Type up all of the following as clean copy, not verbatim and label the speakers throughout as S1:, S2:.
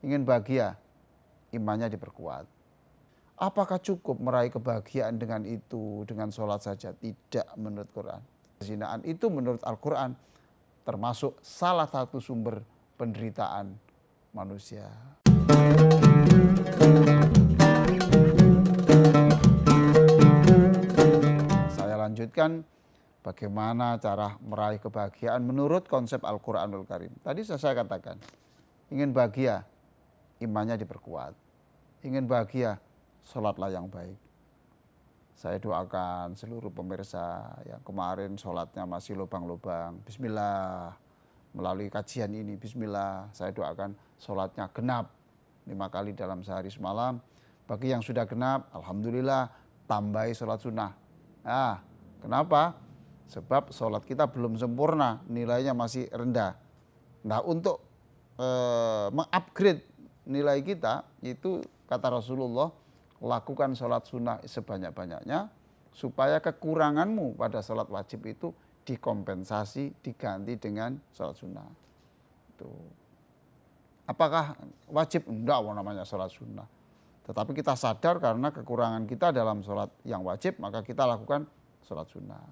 S1: ingin bahagia, imannya diperkuat. Apakah cukup meraih kebahagiaan dengan itu, dengan sholat saja? Tidak menurut Quran. Perzinaan itu menurut Al-Quran termasuk salah satu sumber penderitaan manusia. Saya lanjutkan bagaimana cara meraih kebahagiaan menurut konsep Al-Quranul Karim. Tadi saya katakan, ingin bahagia, imannya diperkuat. Ingin bahagia, sholatlah yang baik. Saya doakan seluruh pemirsa yang kemarin sholatnya masih lubang-lubang. Bismillah, melalui kajian ini, bismillah, saya doakan sholatnya genap 5 kali dalam sehari semalam. Bagi yang sudah genap, alhamdulillah, tambahi sholat sunnah. Nah, kenapa? Sebab sholat kita belum sempurna, nilainya masih rendah. Nah, untuk mengupgrade nilai kita, itu kata Rasulullah, lakukan sholat sunnah sebanyak-banyaknya supaya kekuranganmu pada sholat wajib itu dikompensasi, diganti dengan sholat sunnah. Itu. Apakah wajib? Enggak namanya sholat sunnah. Tetapi kita sadar karena kekurangan kita dalam sholat yang wajib, maka kita lakukan sholat sunnah.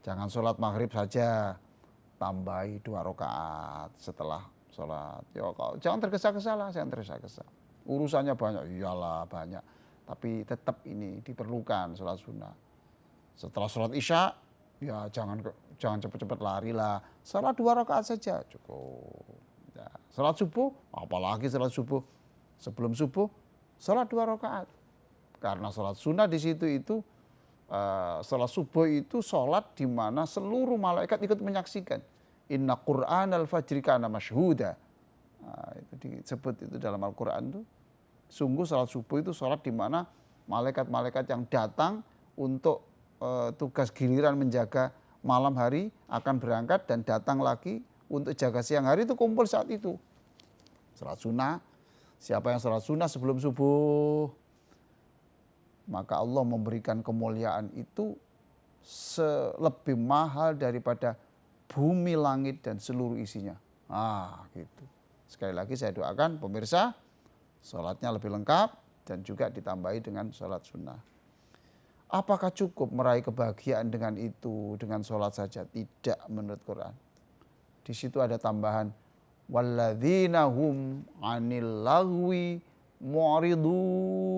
S1: Jangan sholat maghrib saja, tambahi 2 rakaat setelah sholat. Ya, jangan tergesa-gesa lah, jangan tergesa-gesa. Urusannya banyak, iyalah banyak. Tapi tetap ini diperlukan sholat sunnah. Setelah sholat isya, ya jangan cepat-cepat lari lah. Sholat 2 rakaat saja cukup. Ya, sholat subuh, apalagi sholat subuh. Sebelum subuh, sholat 2 rakaat. Karena sholat sunnah di situ itu, sholat subuh itu sholat di mana seluruh malaikat ikut menyaksikan. Inna Qur'an al-fajri kana masyhuda. Nah, itu disebut itu dalam Al-Quran itu. Sungguh sholat subuh itu sholat di mana malaikat-malaikat yang datang untuk tugas giliran menjaga malam hari akan berangkat dan datang lagi untuk jaga siang hari itu kumpul saat itu. Sholat sunnah, siapa yang sholat sunnah sebelum subuh, maka Allah memberikan kemuliaan itu lebih mahal daripada bumi, langit, dan seluruh isinya. Gitu. Sekali lagi saya doakan pemirsa, sholatnya lebih lengkap dan juga ditambahi dengan sholat sunnah. Apakah cukup meraih kebahagiaan dengan itu, dengan sholat saja? Tidak menurut Quran. Di situ ada tambahan, walladzina hum 'anil lagwi mu'ridun.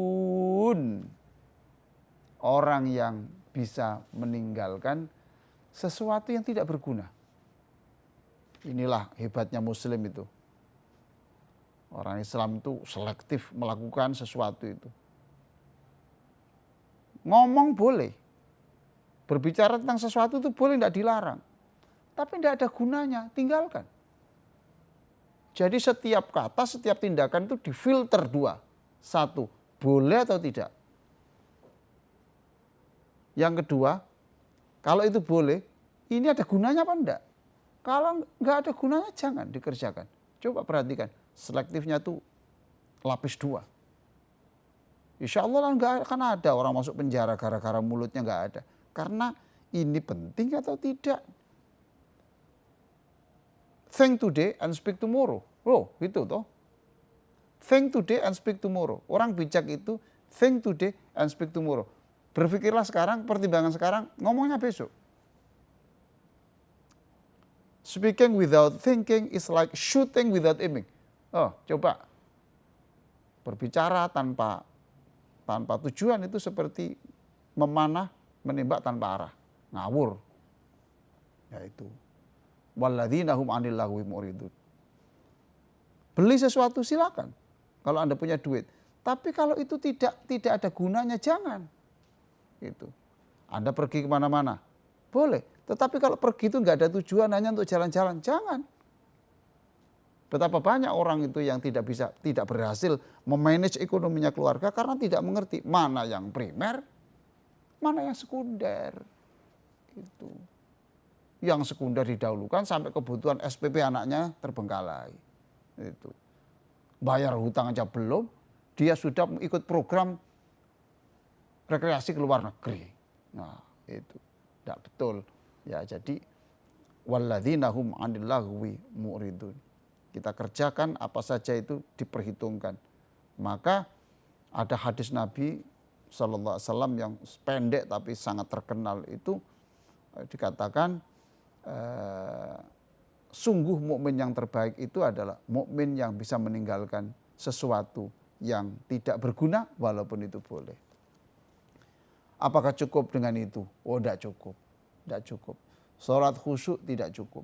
S1: Orang yang bisa meninggalkan sesuatu yang tidak berguna. Inilah hebatnya Muslim itu. Orang Islam itu selektif melakukan sesuatu itu. Ngomong boleh. Berbicara tentang sesuatu itu boleh, tidak dilarang. Tapi tidak ada gunanya, tinggalkan. Jadi setiap kata, setiap tindakan itu difilter 2. 1, boleh atau tidak. Yang kedua, kalau itu boleh, ini ada gunanya apa enggak? Kalau enggak ada gunanya, jangan dikerjakan. Coba perhatikan. Selektifnya tuh lapis 2. Insya Allah nggak akan ada orang masuk penjara gara-gara mulutnya, nggak ada. Karena ini penting atau tidak. Think today and speak tomorrow. Gitu toh. Think today and speak tomorrow. Orang bijak itu think today and speak tomorrow. Berpikirlah sekarang, pertimbangan sekarang, ngomongnya besok. Speaking without thinking is like shooting without aiming. Coba berbicara tanpa tujuan itu seperti memanah, menembak tanpa arah, ngawur. Yaitu walladzina hum 'anil lagwi mu'ridun. Beli sesuatu silakan kalau Anda punya duit, tapi kalau itu tidak ada gunanya jangan. Itu. Anda pergi kemana-mana boleh, tetapi kalau pergi itu nggak ada tujuan, hanya untuk jalan-jalan, jangan. Betapa banyak orang itu yang tidak berhasil memanage ekonominya keluarga karena tidak mengerti mana yang primer, mana yang sekunder. Itu. Yang sekunder didahulukan sampai kebutuhan SPP anaknya terbengkalai. Itu. Bayar hutang aja belum, dia sudah ikut program rekreasi ke luar negeri. Nah, itu tidak betul. Ya, jadi walladzina hum 'anil lagwi mu'ridun. Kita kerjakan apa saja itu diperhitungkan. Maka ada hadis Nabi Sallallahu Alaihi Wasallam yang pendek tapi sangat terkenal itu dikatakan sungguh mukmin yang terbaik itu adalah mukmin yang bisa meninggalkan sesuatu yang tidak berguna walaupun itu boleh. Apakah cukup dengan itu? Oh, tidak cukup. Tidak cukup. Salat khusyuk tidak cukup.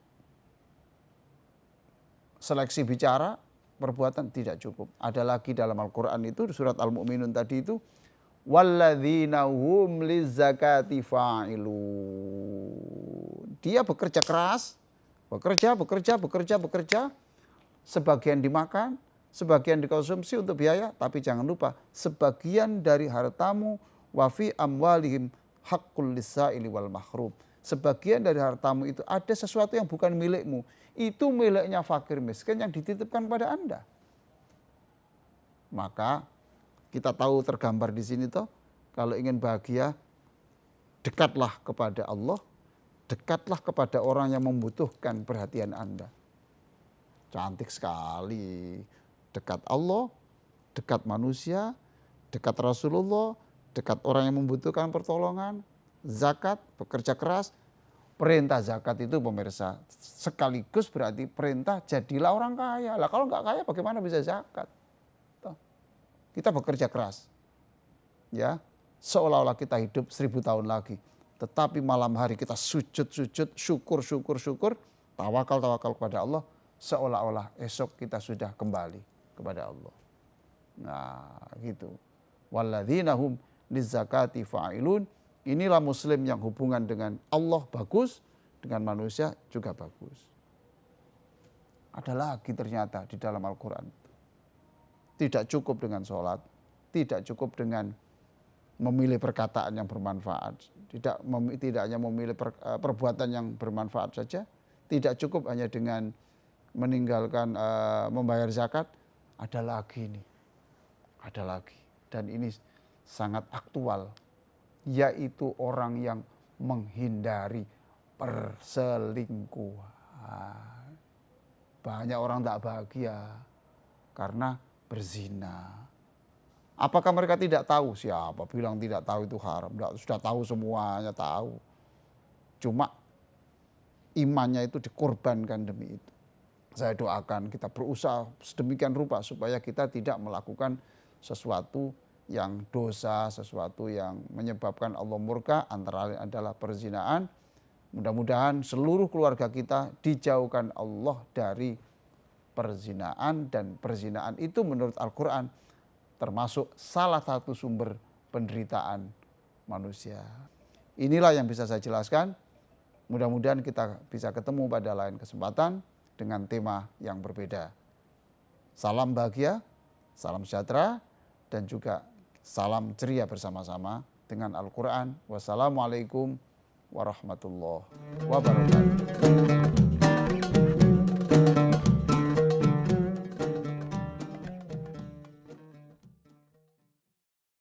S1: Seleksi bicara, perbuatan tidak cukup. Ada lagi dalam Al-Quran itu, surat Al-Mu'minun tadi itu, walladzina hum lizzakati fa'ilun. Dia bekerja keras, bekerja, sebagian dimakan, sebagian dikonsumsi untuk biaya, tapi jangan lupa, sebagian dari hartamu, wa fi amwalihim haqqul lis-sa'ili wal mahrum. Sebagian dari hartamu itu ada sesuatu yang bukan milikmu. Itu miliknya fakir miskin yang dititipkan kepada Anda. Maka kita tahu tergambar di sini toh, kalau ingin bahagia, dekatlah kepada Allah, dekatlah kepada orang yang membutuhkan perhatian Anda. Cantik sekali. Dekat Allah, dekat manusia, dekat Rasulullah, dekat orang yang membutuhkan pertolongan, zakat, bekerja keras. Perintah zakat itu pemirsa sekaligus berarti perintah jadilah orang kaya. Lah kalau nggak kaya bagaimana bisa zakat? Kita bekerja keras, ya seolah-olah kita hidup 1000 tahun lagi. Tetapi malam hari kita sujud, syukur, tawakal kepada Allah. Seolah-olah esok kita sudah kembali kepada Allah. Nah gitu. Walladzina hum lizzakati fa'ilun. Inilah muslim yang hubungan dengan Allah bagus, dengan manusia juga bagus. Ada lagi ternyata di dalam Al-Quran. Tidak cukup dengan sholat, tidak cukup dengan memilih perkataan yang bermanfaat, tidak hanya memilih perbuatan yang bermanfaat saja, tidak cukup hanya dengan meninggalkan membayar zakat. Ada lagi nih, ada lagi. Dan ini sangat aktual, yaitu orang yang menghindari perselingkuhan. Banyak orang tak bahagia karena berzina. Apakah mereka tidak tahu? Siapa bilang tidak tahu itu haram? Sudah tahu semuanya, tahu. Cuma imannya itu dikorbankan demi itu. Saya doakan kita berusaha sedemikian rupa supaya kita tidak melakukan sesuatu yang dosa, sesuatu yang menyebabkan Allah murka, antara lain adalah perzinaan. Mudah-mudahan seluruh keluarga kita dijauhkan Allah dari perzinaan, dan perzinaan itu menurut Al-Quran termasuk salah satu sumber penderitaan manusia. Inilah yang bisa saya jelaskan. Mudah-mudahan kita bisa ketemu pada lain kesempatan dengan tema yang berbeda. Salam bahagia, salam sejahtera, dan juga salam ceria bersama-sama dengan Al-Quran. Wassalamualaikum warahmatullahi wabarakatuh.